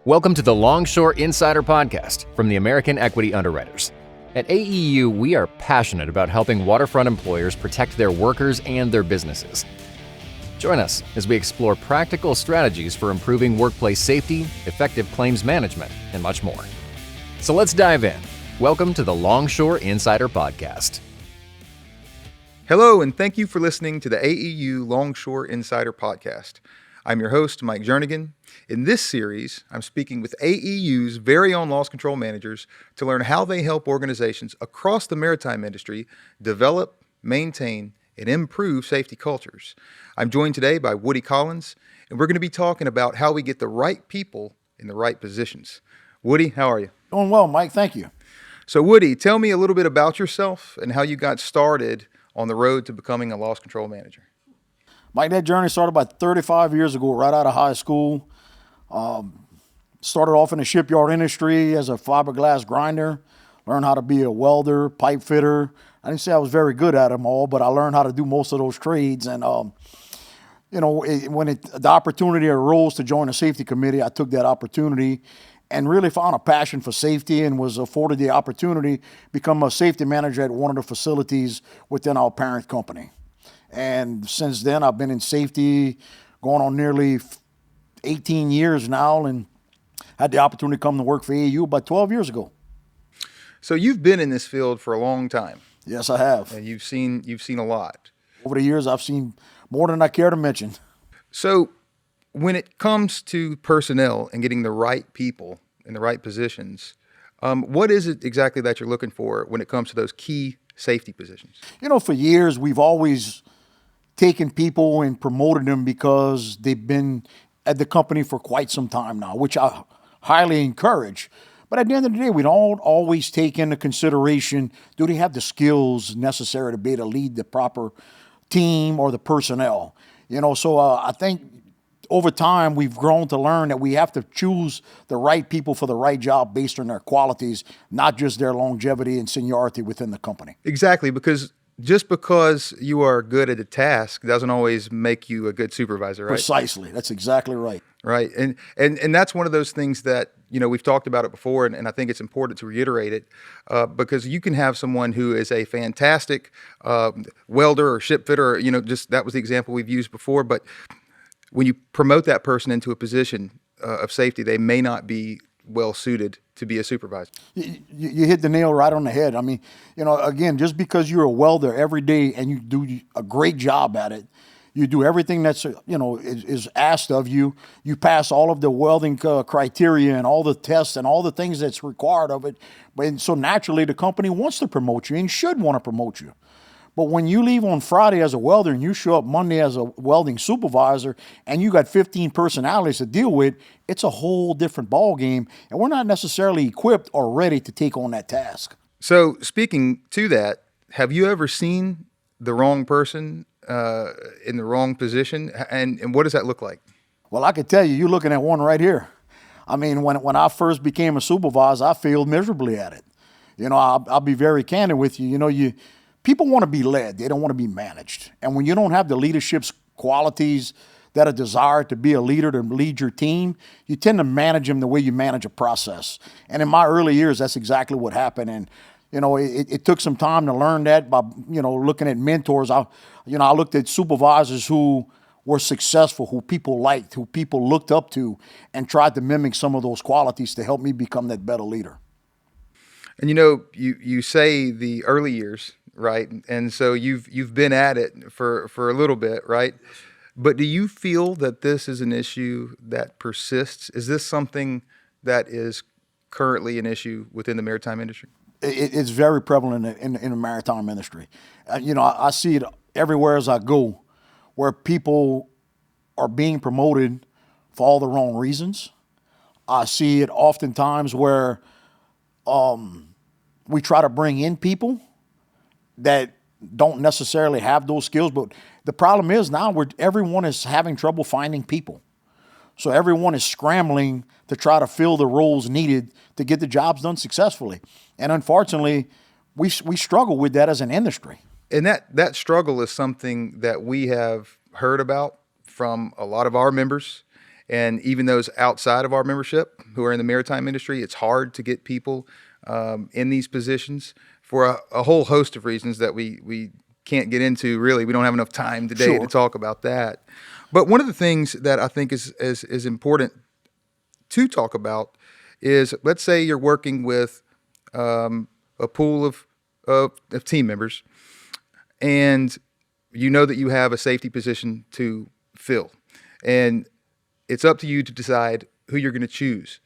Welcome to the Longshore Insider Podcast from the American Equity Underwriters. At AEU, we are passionate about helping waterfront employers protect their workers and their businesses. Join us as we explore practical strategies for improving workplace safety, effective claims management, and much more. So let's dive in. Welcome to the Longshore Insider Podcast. Hello, and thank you for listening to the AEU Longshore Insider Podcast. I'm your host, Mike Jernigan. In this series, I'm speaking with AEU's very own loss control managers to learn how they help organizations across the maritime industry develop, maintain, and improve safety cultures. I'm joined today by Woody Collins, and we're going to be talking about how we get the right people in the right positions. Woody, how are you? Doing well, Mike. Thank you. So, Woody, tell me a little bit about yourself and how you got started on the road to becoming a loss control manager. Mike, that journey started about 35 years ago, right out of high school. Started off in the shipyard industry as a fiberglass grinder, learned how to be a welder, pipe fitter. I didn't say I was very good at them all, but I learned how to do most of those trades. And, when the opportunity arose to join the safety committee, I took that opportunity and really found a passion for safety and was afforded the opportunity to become a safety manager at one of the facilities within our parent company. And since then, I've been in safety going on nearly 18 years now and had the opportunity to come to work for AEU about 12 years ago. So you've been in this field for a long time. Yes, I have. And you've seen a lot. Over the years, I've seen more than I care to mention. So when it comes to personnel and getting the right people in the right positions, what is it exactly that you're looking for when it comes to those key safety positions? For years, we've always taken people and promoted them because they've been at the company for quite some time now, which I highly encourage. But at the end of the day, we don't always take into consideration, do they have the skills necessary to be able to lead the proper team or the personnel? So I think over time, we've grown to learn that we have to choose the right people for the right job based on their qualities, not just their longevity and seniority within the company. Exactly, because just because you are good at a task doesn't always make you a good supervisor, right? Precisely. That's exactly right. Right. And that's one of those things that, we've talked about it before, and I think it's important to reiterate it, because you can have someone who is a fantastic welder or ship fitter, just that was the example we've used before, but when you promote that person into a position of safety, they may not be well suited to be a supervisor. You hit the nail right on the head. I mean, again, just because you're a welder every day and you do a great job at it, you do everything that's, is asked of you. You pass all of the welding criteria and all the tests and all the things that's required of it. And so naturally, the company wants to promote you and should want to promote you. But when you leave on Friday as a welder and you show up Monday as a welding supervisor and you got 15 personalities to deal with, it's a whole different ballgame, and we're not necessarily equipped or ready to take on that task. So speaking to that, have you ever seen the wrong person in the wrong position, and what does that look like? Well, I could tell you, you're looking at one right here. I mean, when I first became a supervisor, I failed miserably at it. I'll be very candid with you. People want to be led. They don't want to be managed. And when you don't have the leadership qualities that are desired to be a leader, to lead your team, you tend to manage them the way you manage a process. And in my early years, that's exactly what happened. And, it took some time to learn that by, looking at mentors. I looked at supervisors who were successful, who people liked, who people looked up to, and tried to mimic some of those qualities to help me become that better leader. And you say the early years, right? And so you've been at it for a little bit, right? But do you feel that this is an issue that persists? Is this something that is currently an issue within the maritime industry? It's very prevalent in the maritime industry. I see it everywhere as I go, where people are being promoted for all the wrong reasons. I see it oftentimes where we try to bring in people that don't necessarily have those skills, but the problem is now everyone is having trouble finding people. So everyone is scrambling to try to fill the roles needed to get the jobs done successfully. And unfortunately, we struggle with that as an industry. And that struggle is something that we have heard about from a lot of our members. And even those outside of our membership who are in the maritime industry, it's hard to get people in these positions for a whole host of reasons that we can't get into. Really, we don't have enough time today to talk about that. But one of the things that I think is important to talk about is, let's say you're working with a pool of team members, and you know that you have a safety position to fill, and it's up to you to decide who you're going to choose.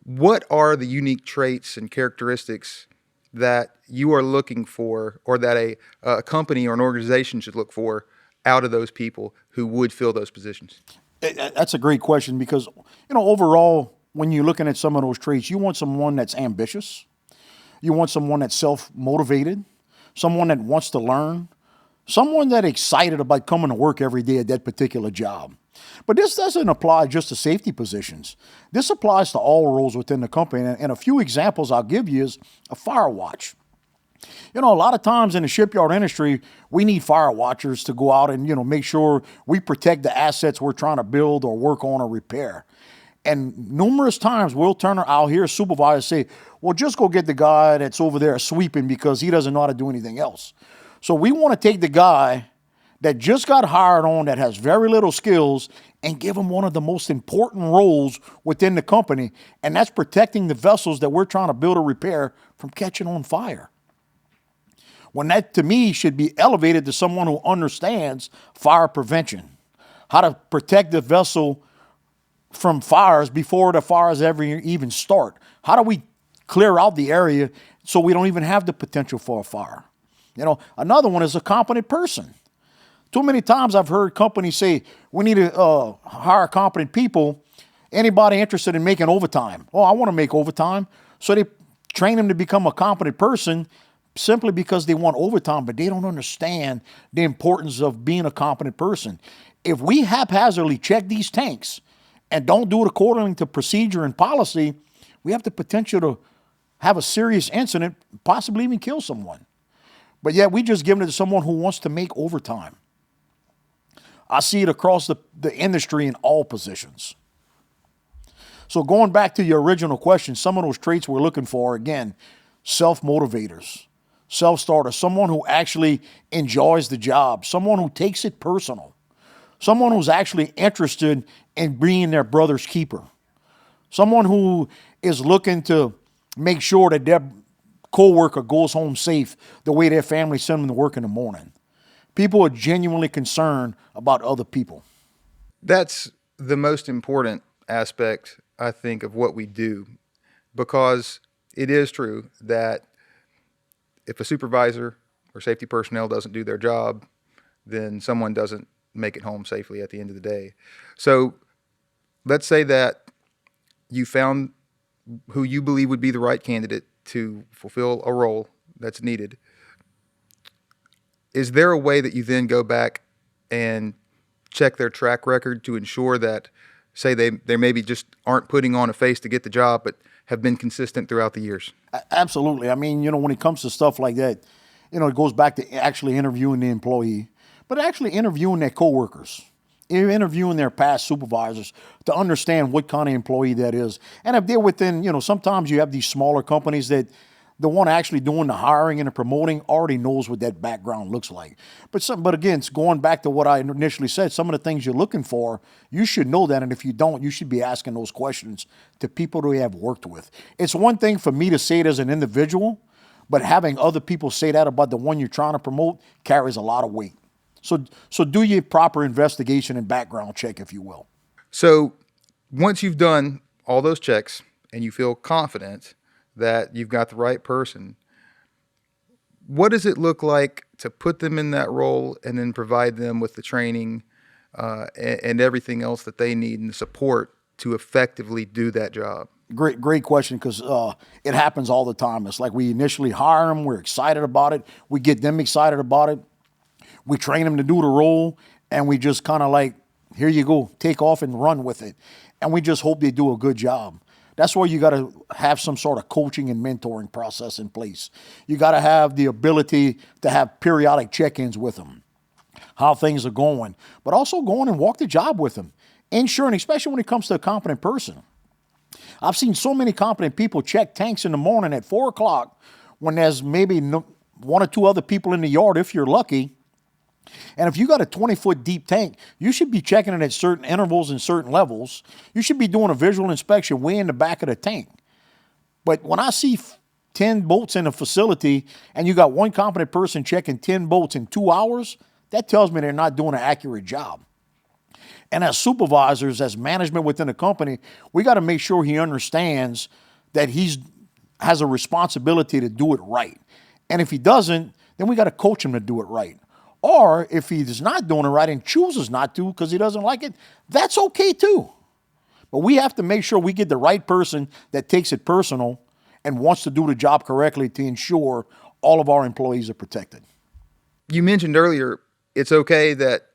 What are the unique traits and characteristics that you are looking for, or that a company or an organization should look for out of those people who would fill those positions? That's a great question, because, overall, when you're looking at some of those traits, you want someone that's ambitious. You want someone that's self-motivated, someone that wants to learn, someone that's excited about coming to work every day at that particular job. But this doesn't apply just to safety positions. This applies to all roles within the company. And a few examples I'll give you is a fire watch. A lot of times in the shipyard industry, we need fire watchers to go out and, make sure we protect the assets we're trying to build or work on or repair. And numerous times I'll hear a supervisor say, well, just go get the guy that's over there sweeping because he doesn't know how to do anything else. So we want to take the guy that just got hired on, that has very little skills, and give him one of the most important roles within the company, and that's protecting the vessels that we're trying to build or repair from catching on fire. When that, to me, should be elevated to someone who understands fire prevention, how to protect the vessel from fires before the fires ever even start. How do we clear out the area so we don't even have the potential for a fire? Another one is a competent person. Too many times I've heard companies say, we need to hire competent people. Anybody interested in making overtime? Oh, I want to make overtime. So they train them to become a competent person simply because they want overtime, but they don't understand the importance of being a competent person. If we haphazardly check these tanks and don't do it according to procedure and policy, we have the potential to have a serious incident, possibly even kill someone. But yet we just give it to someone who wants to make overtime. I see it across the industry in all positions. So going back to your original question, some of those traits we're looking for, again, self-motivators, self-starters, someone who actually enjoys the job, someone who takes it personal, someone who's actually interested in being their brother's keeper, someone who is looking to make sure that their co-worker goes home safe the way their family sent them to work in the morning. People are genuinely concerned about other people. That's the most important aspect, I think, of what we do, because it is true that if a supervisor or safety personnel doesn't do their job, then someone doesn't make it home safely at the end of the day. So let's say that you found who you believe would be the right candidate to fulfill a role that's needed. Is there a way that you then go back and check their track record to ensure that, say, they maybe just aren't putting on a face to get the job, but have been consistent throughout the years? Absolutely. I mean, when it comes to stuff like that, it goes back to actually interviewing the employee, but actually interviewing their coworkers, interviewing their past supervisors to understand what kind of employee that is. And if they're within, sometimes you have these smaller companies that the one actually doing the hiring and the promoting already knows what that background looks like. But again, it's going back to what I initially said, some of the things you're looking for, you should know that. And if you don't, you should be asking those questions to people who you have worked with. It's one thing for me to say it as an individual, but having other people say that about the one you're trying to promote carries a lot of weight. So do your proper investigation and background check, if you will. So once you've done all those checks and you feel confident that you've got the right person, what does it look like to put them in that role and then provide them with the training and everything else that they need and the support to effectively do that job? Great question, because it happens all the time. It's like we initially hire them, we're excited about it, we get them excited about it, we train them to do the role, and we just kind of like, here you go, take off and run with it. And we just hope they do a good job. That's where you got to have some sort of coaching and mentoring process in place. You got to have the ability to have periodic check-ins with them, how things are going, but also go on and walk the job with them. ensuring, especially when it comes to a competent person. I've seen so many competent people check tanks in the morning at 4 o'clock when there's maybe one or two other people in the yard if you're lucky. And if you got a 20-foot deep tank, you should be checking it at certain intervals and certain levels. You should be doing a visual inspection way in the back of the tank. But when I see 10 boats in a facility and you got one competent person checking 10 boats in 2 hours, that tells me they're not doing an accurate job. And as supervisors, as management within the company, we got to make sure he understands that has a responsibility to do it right. And if he doesn't, then we got to coach him to do it right. Or if he's not doing it right and chooses not to because he doesn't like it, that's okay too. But we have to make sure we get the right person that takes it personal and wants to do the job correctly to ensure all of our employees are protected. You mentioned earlier it's okay that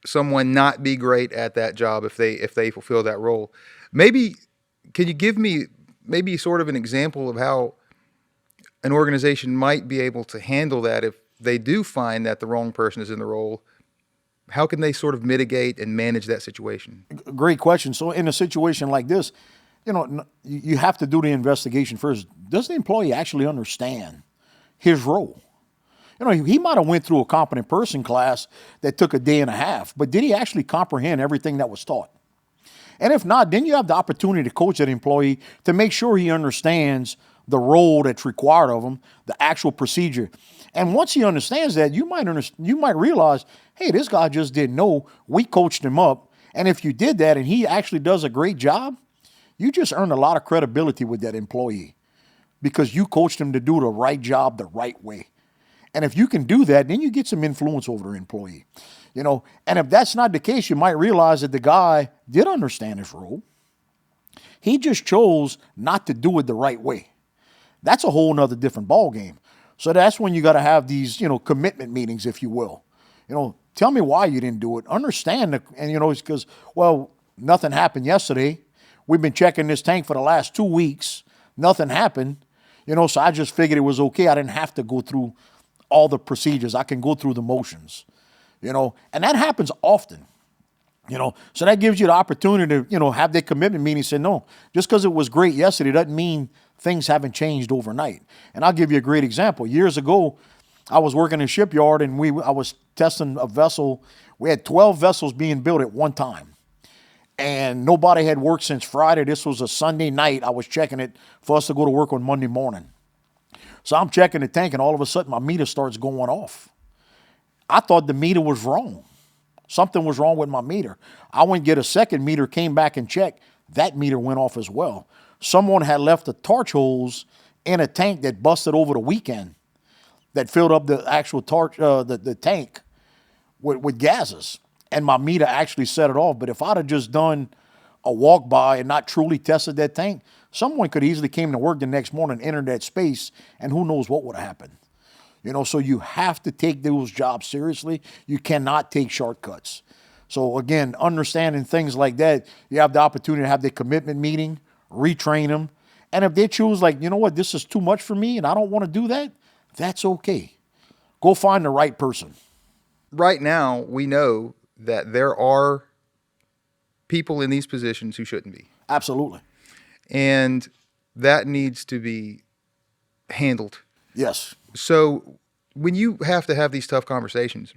someone not be great at that job if they fulfill that role. Maybe can you give me maybe sort of an example of how an organization might be able to handle that if they do find that the wrong person is in the role? How can they sort of mitigate and manage that situation? Great question. So in a situation like this, you have to do the investigation first. Does the employee actually understand his role? He might have went through a competent person class that took a day and a half, but did he actually comprehend everything that was taught? And if not, then you have the opportunity to coach that employee to make sure he understands the role that's required of him, the actual procedure. And once he understands that, you might realize, hey, this guy just didn't know. We coached him up. And if you did that and he actually does a great job, you just earned a lot of credibility with that employee because you coached him to do the right job the right way. And if you can do that, then you get some influence over the employee. And if that's not the case, you might realize that the guy did understand his role. He just chose not to do it the right way. That's a whole nother different ballgame. So that's when you got to have these, commitment meetings, if you will. Tell me why you didn't do it. Understand, it's because, nothing happened yesterday. We've been checking this tank for the last 2 weeks. Nothing happened. So I just figured it was okay. I didn't have to go through all the procedures. I can go through the motions, and that happens often, so that gives you the opportunity to, have that commitment meeting and say, no, just because it was great yesterday doesn't mean things haven't changed overnight. And I'll give you a great example. Years ago, I was working in a shipyard and I was testing a vessel. We had 12 vessels being built at one time. And nobody had worked since Friday. This was a Sunday night. I was checking it for us to go to work on Monday morning. So I'm checking the tank and all of a sudden my meter starts going off. I thought the meter was wrong. Something was wrong with my meter. I went and get a second meter, came back and checked. That meter went off as well. Someone had left the torch hose in a tank that busted over the weekend that filled up the actual torch, the tank with gases. And my meter actually set it off. But if I'd have just done a walk by and not truly tested that tank, someone could easily came to work the next morning, entered that space, and who knows what would have happened. So you have to take those jobs seriously. You cannot take shortcuts. So again, understanding things like that, you have the opportunity to have the commitment meeting, retrain them. And if they choose this is too much for me and I don't want to do that, that's okay. Go find the right person. Right now, we know that there are people in these positions who shouldn't be. Absolutely. And that needs to be handled. Yes. So when you have to have these tough conversations,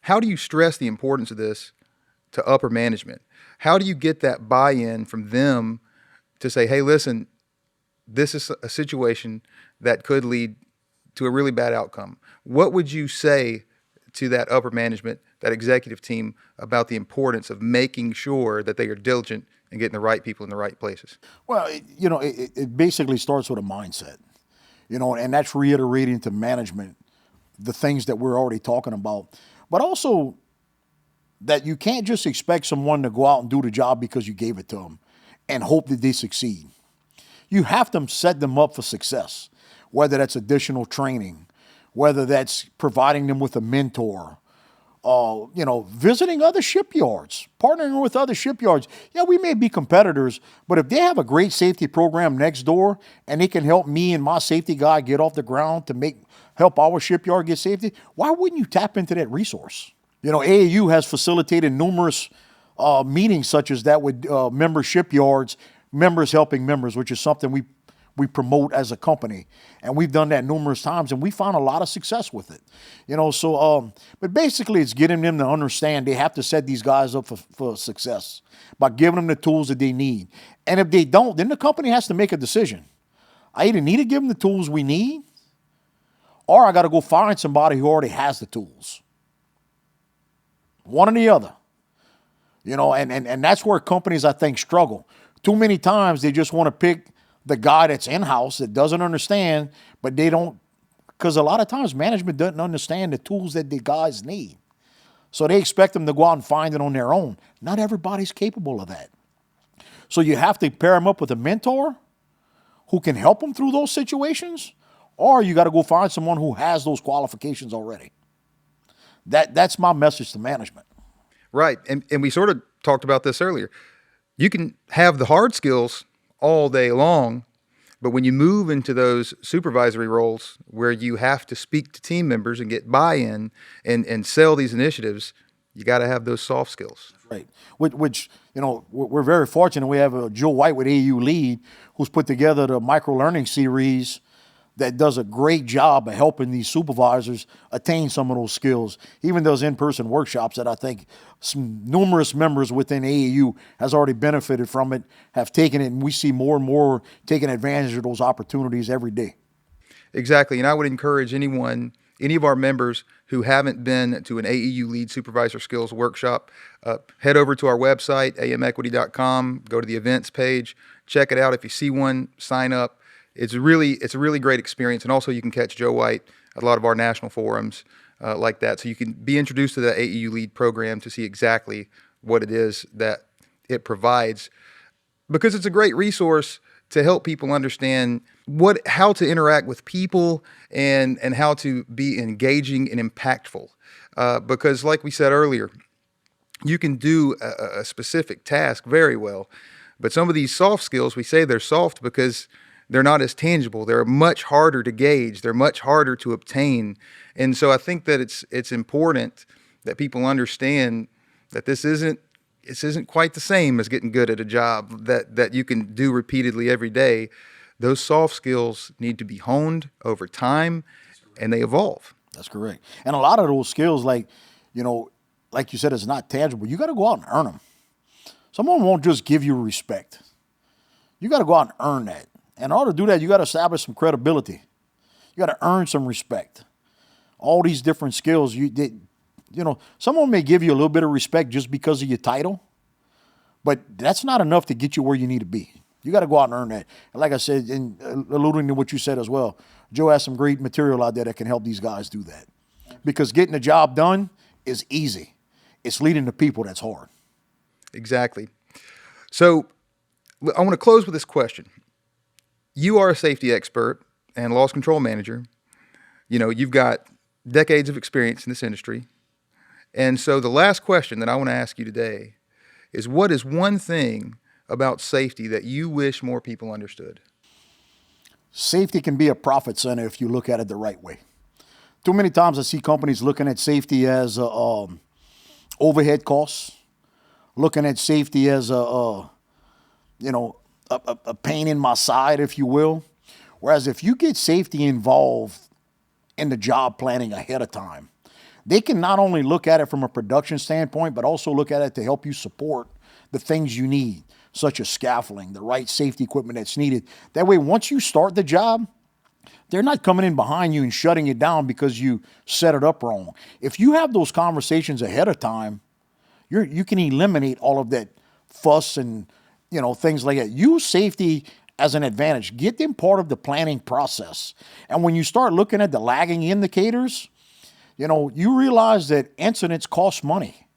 how do you stress the importance of this to upper management? How do you get that buy-in from them to say, hey, listen, this is a situation that could lead to a really bad outcome? What would you say to that upper management, that executive team, about the importance of making sure that they are diligent and getting the right people in the right places? Well, it basically starts with a mindset, and that's reiterating to management the things that we're already talking about, but also that you can't just expect someone to go out and do the job because you gave it to them and hope that they succeed. You have to set them up for success, whether that's additional training, whether that's providing them with a mentor, visiting other shipyards, partnering with other shipyards. Yeah, we may be competitors, but if they have a great safety program next door and they can help me and my safety guy get off the ground to help our shipyard get safety, why wouldn't you tap into that resource? AAU has facilitated numerous meetings such as that with member shipyards, members helping members, which is something we promote as a company. And we've done that numerous times, and we found a lot of success with it. But basically it's getting them to understand they have to set these guys up for success by giving them the tools that they need. And if they don't, then the company has to make a decision. I either need to give them the tools we need, or I got to go find somebody who already has the tools. One or the other. And that's where companies, I think, struggle. Too many times they just want to pick the guy that's in-house that doesn't understand, but they don't, because a lot of times management doesn't understand the tools that the guys need. So they expect them to go out and find it on their own. Not everybody's capable of that. So you have to pair them up with a mentor who can help them through those situations, or you got to go find someone who has those qualifications already. That's my message to management. Right. And we sort of talked about this earlier. You can have the hard skills all day long, but when you move into those supervisory roles where you have to speak to team members and get buy-in and sell these initiatives, you got to have those soft skills. Right. Which we're very fortunate. We have Joe White with AU Lead, who's put together the micro-learning series that does a great job of helping these supervisors attain some of those skills. He even does in-person workshops that I think some numerous members within AAU has already benefited from it, have taken it, and we see more and more taking advantage of those opportunities every day. Exactly, and I would encourage any of our members who haven't been to an AEU Lead Supervisor Skills Workshop, head over to our website, amequity.com, go to the events page, check it out. If you see one, sign up. It's a really great experience, and also you can catch Joe White at a lot of our national forums like that. So you can be introduced to the AEU Lead program to see exactly what it is that it provides, because it's a great resource to help people understand how to interact with people and how to be engaging and impactful. Because like we said earlier, you can do a specific task very well, but some of these soft skills, we say they're soft because they're not as tangible. They're much harder to gauge. They're much harder to obtain. And so I think that it's important that people understand that this isn't quite the same as getting good at a job that you can do repeatedly every day. Those soft skills need to be honed over time, and they evolve. That's correct. And a lot of those skills, like you said, it's not tangible. You got to go out and earn them. Someone won't just give you respect. You got to go out and earn that. And in order to do that, you got to establish some credibility. You got to earn some respect. All these different skills, someone may give you a little bit of respect just because of your title, but that's not enough to get you where you need to be. You got to go out and earn that. And like I said, and alluding to what you said as well, Joe has some great material out there that can help these guys do that. Because getting the job done is easy. It's leading to people that's hard. Exactly. So I want to close with this question. You are a safety expert and loss control manager. You've got decades of experience in this industry. And so the last question that I want to ask you today is, what is one thing about safety that you wish more people understood? Safety can be a profit center if you look at it the right way. Too many times I see companies looking at safety as overhead costs, looking at safety as a pain in my side, if you will. Whereas if you get safety involved in the job planning ahead of time, they can not only look at it from a production standpoint, but also look at it to help you support the things you need, such as scaffolding, the right safety equipment that's needed. That way, once you start the job, they're not coming in behind you and shutting it down because you set it up wrong. If you have those conversations ahead of time, you can eliminate all of that fuss and things like that. Use safety as an advantage. Get them part of the planning process. And when you start looking at the lagging indicators, you realize that incidents cost money.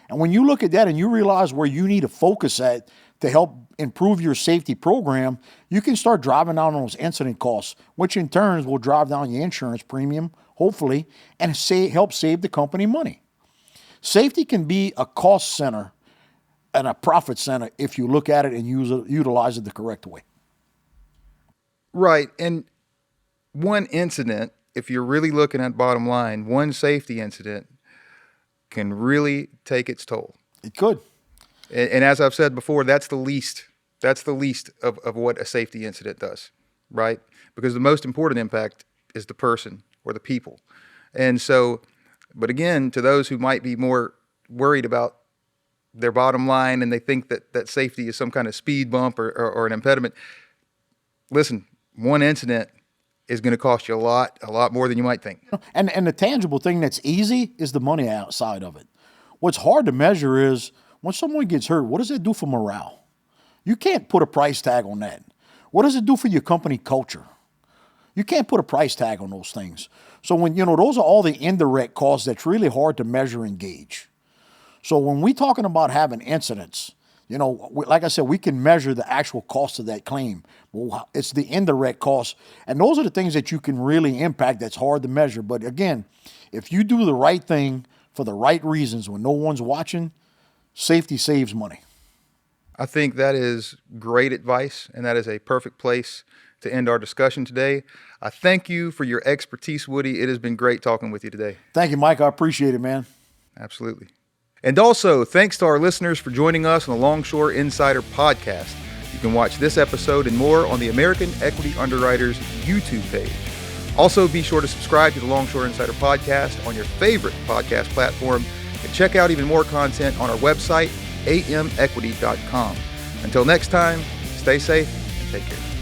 And when you look at that and you realize where you need to focus at to help improve your safety program, you can start driving down those incident costs, which in turn will drive down your insurance premium, hopefully, and help save the company money. Safety can be a cost center and a profit center if you look at it and utilize it the correct way. Right. And one incident, if you're really looking at bottom line, one safety incident can really take its toll. It could. And as I've said before, that's the least of what a safety incident does, right? Because the most important impact is the person or the people. And so, but again, to those who might be more worried about their bottom line and they think that safety is some kind of speed bump or an impediment, listen, one incident is going to cost you a lot more than you might think. And the tangible thing that's easy is the money outside of it. What's hard to measure is when someone gets hurt, what does that do for morale? You can't put a price tag on that. What does it do for your company culture? You can't put a price tag on those things. So when, those are all the indirect costs that's really hard to measure and gauge. So when we're talking about having incidents, like I said, we can measure the actual cost of that claim. Well, it's the indirect costs. And those are the things that you can really impact that's hard to measure. But again, if you do the right thing for the right reasons when no one's watching, safety saves money. I think that is great advice, and that is a perfect place to end our discussion today. I thank you for your expertise, Woody. It has been great talking with you today. Thank you, Mike. I appreciate it, man. Absolutely. And also, thanks to our listeners for joining us on the Longshore Insider Podcast. You can watch this episode and more on the American Equity Underwriters YouTube page. Also, be sure to subscribe to the Longshore Insider Podcast on your favorite podcast platform and check out even more content on our website, amequity.com. Until next time, stay safe and take care.